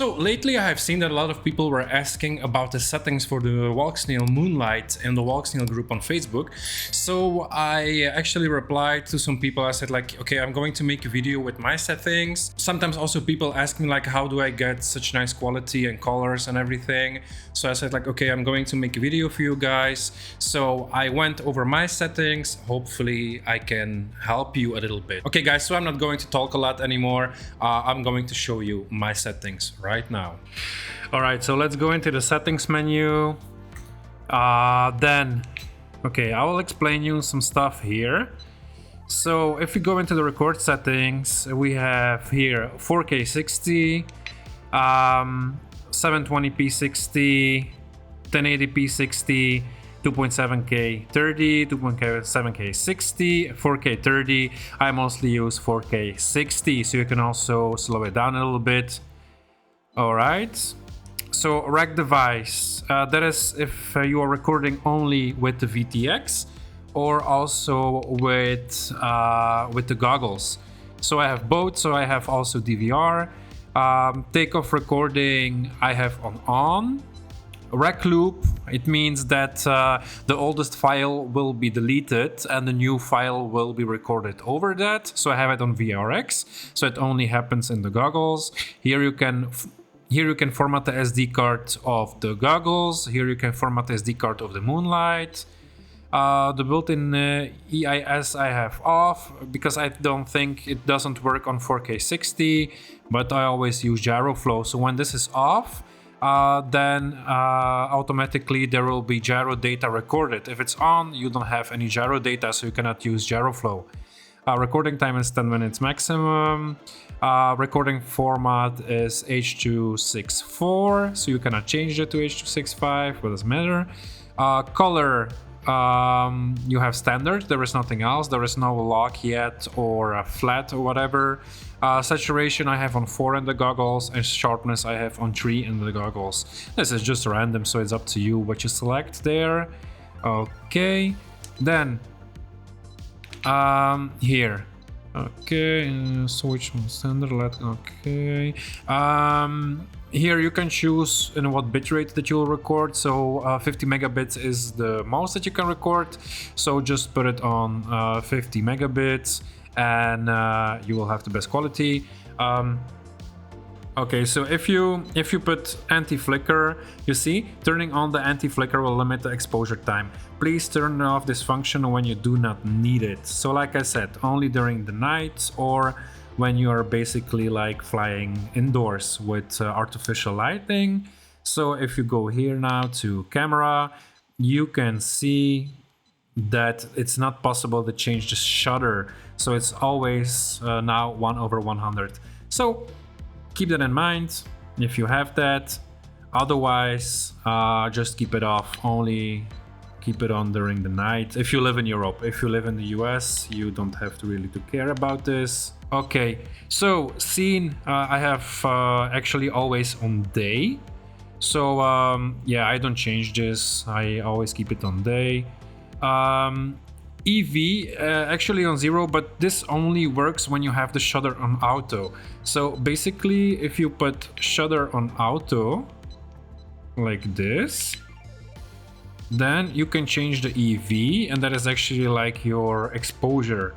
So lately I have seen that a lot of people were asking about the settings for the Walksnail Moonlight in the Walksnail group on Facebook. So I actually replied to some people. I said like, okay, I'm going to make a video with my settings. Sometimes also people ask me like, how do I get such nice quality and colors and everything? So I said like, okay, I'm going to make a video for you guys. So I went over my settings. Hopefully I can help you a little bit. Okay guys, so I'm not going to talk a lot anymore. I'm going to show you my settings right now. All right, so let's go into the settings menu. Okay, I will explain you some stuff here. So if you go into the record settings, we have here 4K 60, 720p 60, 1080p 60, 2.7K 30, 2.7K 60, 4K 30. I mostly use 4K 60, so you can also slow it down a little bit. All right, so rack device, that is if you are recording only with the VTX or also with the goggles. So I have both, so I have also DVR. Takeoff recording I have on. Rack loop, it means that the oldest file will be deleted and the new file will be recorded over that. So I have it on VRX, so it only happens in the goggles. Here you can format the SD card of the goggles. Here you can format the SD card of the Moonlight. The built-in EIS I have off because I don't think it doesn't work on 4K 60, but I always use gyroflow. So when this is off, then automatically there will be gyro data recorded. If it's on, you don't have any gyro data, so you cannot use gyroflow. Recording time is 10 minutes maximum. Recording format is H.264, so you cannot change it to H.265, but it doesn't matter. Color, you have standard, there is nothing else, there is no lock yet or flat or whatever. Saturation I have on 4 in the goggles, and sharpness I have on 3 in the goggles. This is just random, so it's up to you what you select there. Okay, then here, okay, switch on standard, okay. Here you can choose in what bitrate that you'll record. So 50 megabits is the most that you can record, so just put it on 50 megabits and you will have the best quality. Okay, so if you put anti-flicker, you see, turning on the anti-flicker will limit the exposure time. Please turn off this function when you do not need it. So like I said, only during the night or when you are basically like flying indoors with artificial lighting. So if you go here now to camera, you can see that it's not possible to change the shutter. So it's always now 1/100. So keep that in mind if you have that. Otherwise, just keep it off. Only keep it on during the night. If you live in Europe, if you live in the US, you don't have to really care about this. Okay, so scene I have actually always on day. So yeah, I don't change this. I always keep it on day. EV actually on 0, but this only works when you have the shutter on auto. So basically, if you put shutter on auto like this, then you can change the EV, and that is actually like your exposure.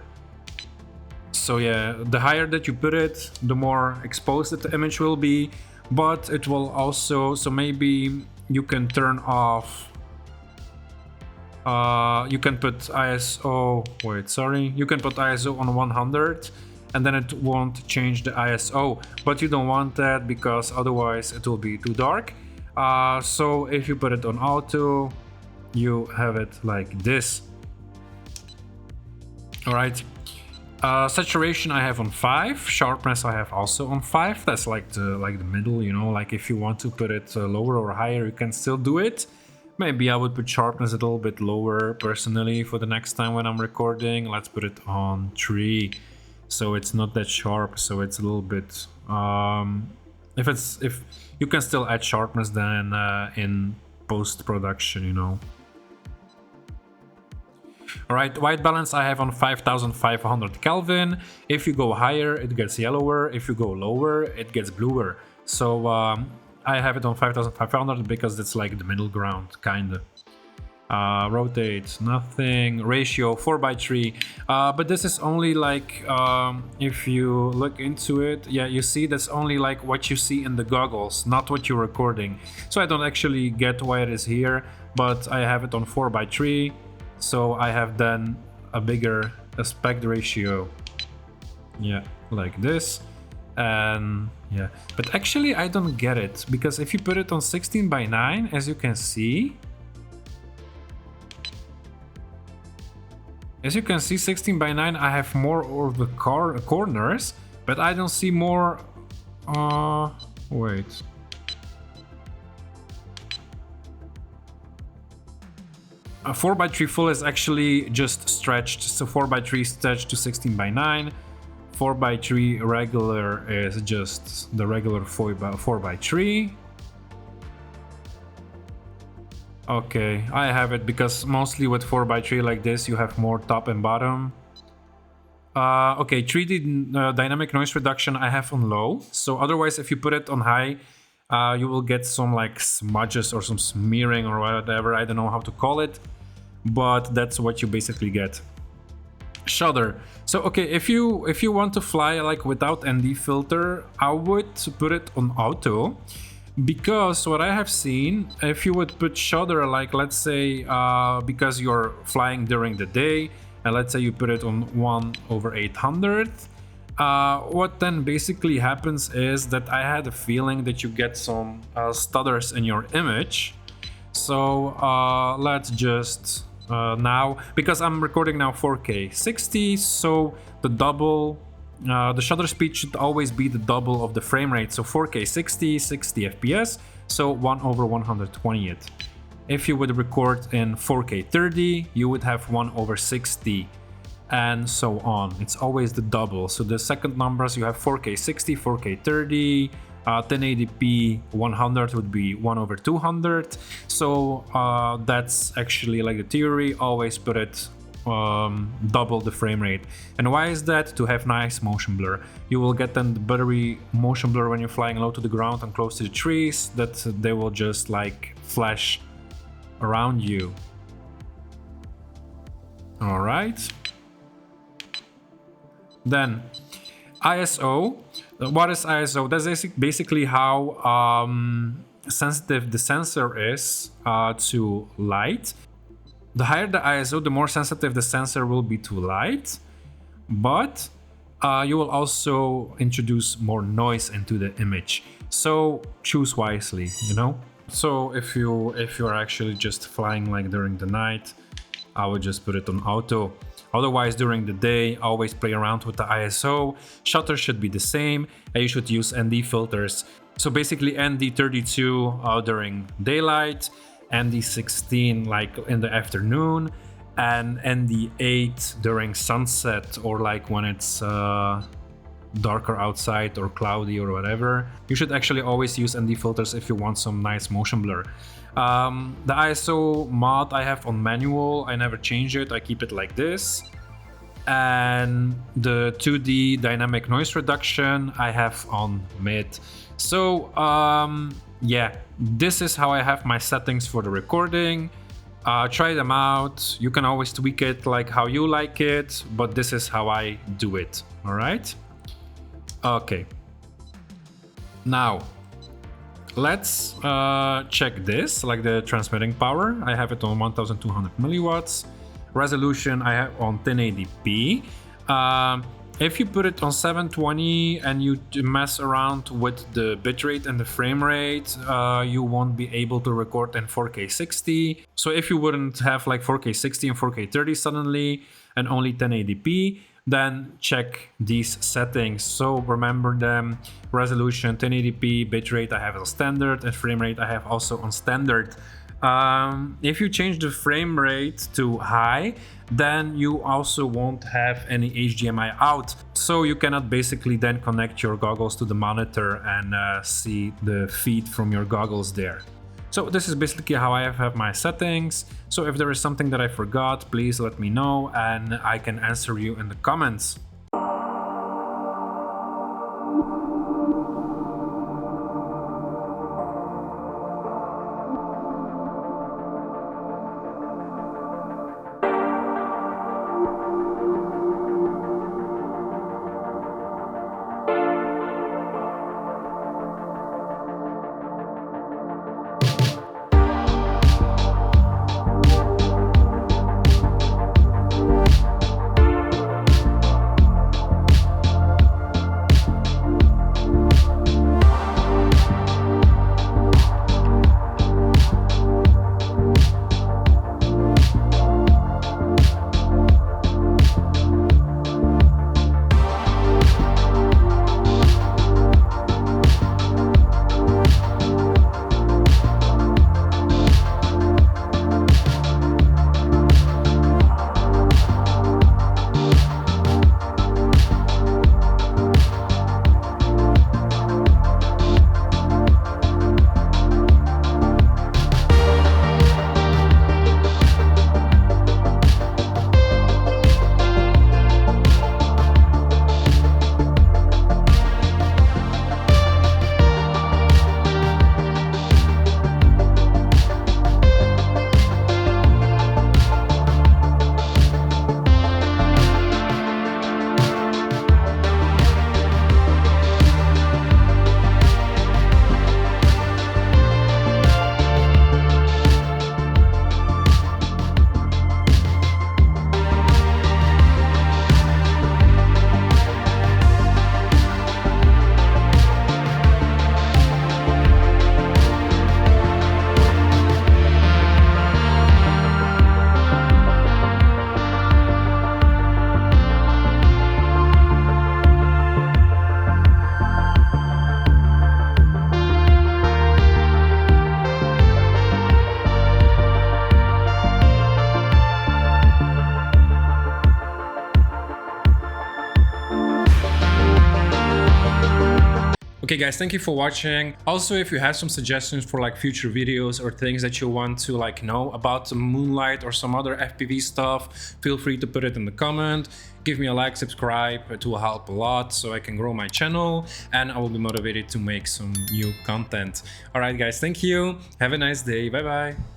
So yeah, the higher that you put it, the more exposed that the image will be, but it will also, so maybe you can turn off, you can put ISO, you can put ISO on 100 and then it won't change the ISO, but you don't want that because otherwise it will be too dark. So if you put it on auto, you have it like this. All right. Saturation I have on 5, sharpness I have also on 5. That's like the middle, you know, like if you want to put it lower or higher, you can still do it. Maybe I would put sharpness a little bit lower personally for the next time when I'm recording. Let's put it on 3, so it's not that sharp, so it's a little bit if you can still add sharpness then in post-production, you know. Alright, white balance I have on 5500 Kelvin. If you go higher, it gets yellower. If you go lower, it gets bluer. So I have it on 5500 because it's like the middle ground, kinda. Rotate, nothing. Ratio 4:3, but this is only like if you look into it, yeah, you see that's only like what you see in the goggles, not what you're recording. So I don't actually get why it is here, but I have it on 4:3, so I have then a bigger aspect ratio, yeah, like this. And yeah, but actually I don't get it, because if you put it on 16:9, as you can see, 16:9, I have more of the corners, but I don't see more. Wait. A 4:3 full is actually just stretched, so 4:3 stretched to 16:9. 4:3 regular is just the regular 4:3. Okay, I have it, because mostly with 4:3 like this, you have more top and bottom. Okay, 3D dynamic noise reduction I have on low. So otherwise, if you put it on high, you will get some like smudges or some smearing or whatever. I don't know how to call it, but that's what you basically get. Shutter. So okay, if you want to fly like without ND filter, I would put it on auto. Because what I have seen, if you would put shutter, like let's say because you're flying during the day, and let's say you put it on 1/800, what then basically happens is that I had a feeling that you get some stutters in your image. So let's just now, because I'm recording now 4K 60, so the double. The shutter speed should always be the double of the frame rate, so 4K 60 FPS, so 1/120th. If you would record in 4K 30, you would have 1/60, and so on. It's always the double. So the second numbers, you have 4K 60, 4K 30, 1080p 100 would be 1/200. So that's actually like the theory. Always put it double the frame rate. And why is that? To have nice motion blur. You will get then the buttery motion blur when you're flying low to the ground and close to the trees, that they will just like flash around you. All right. Then ISO. What is ISO? That's basically how sensitive the sensor is to light. The higher the ISO, the more sensitive the sensor will be to light, but you will also introduce more noise into the image. So choose wisely, you know? So if you're actually just flying like during the night, I would just put it on auto. Otherwise, during the day, always play around with the ISO. Shutter should be the same, and you should use ND filters. So basically ND32 during daylight, ND16 like in the afternoon, and ND8 during sunset, or like when it's darker outside or cloudy or whatever. You should actually always use ND filters if you want some nice motion blur. The ISO mod I have on manual, I never change it, I keep it like this. And the 2D dynamic noise reduction I have on mid. So yeah, this is how I have my settings for the recording. Try them out. You can always tweak it like how you like it, but this is how I do it. All right. Okay. Now let's check this, like the transmitting power. I have it on 1200 milliwatts. Resolution I have on 1080p. If you put it on 720 and you mess around with the bitrate and the frame rate, you won't be able to record in 4K 60. So if you wouldn't have like 4K 60 and 4K 30 suddenly and only 1080p, then check these settings. So remember them: resolution 1080p, bitrate I have on standard, and frame rate I have also on standard. If you change the frame rate to high, then you also won't have any HDMI out, so you cannot basically then connect your goggles to the monitor and see the feed from your goggles there. So this is basically how I have my settings. So if there is something that I forgot, please let me know and I can answer you in the comments. Okay guys, thank you for watching. Also, if you have some suggestions for like future videos or things that you want to like know about the Moonlight or some other FPV stuff, feel free to put it in the comment. Give me a like, subscribe, it will help a lot so I can grow my channel and I will be motivated to make some new content. Alright guys, thank you. Have a nice day. Bye bye.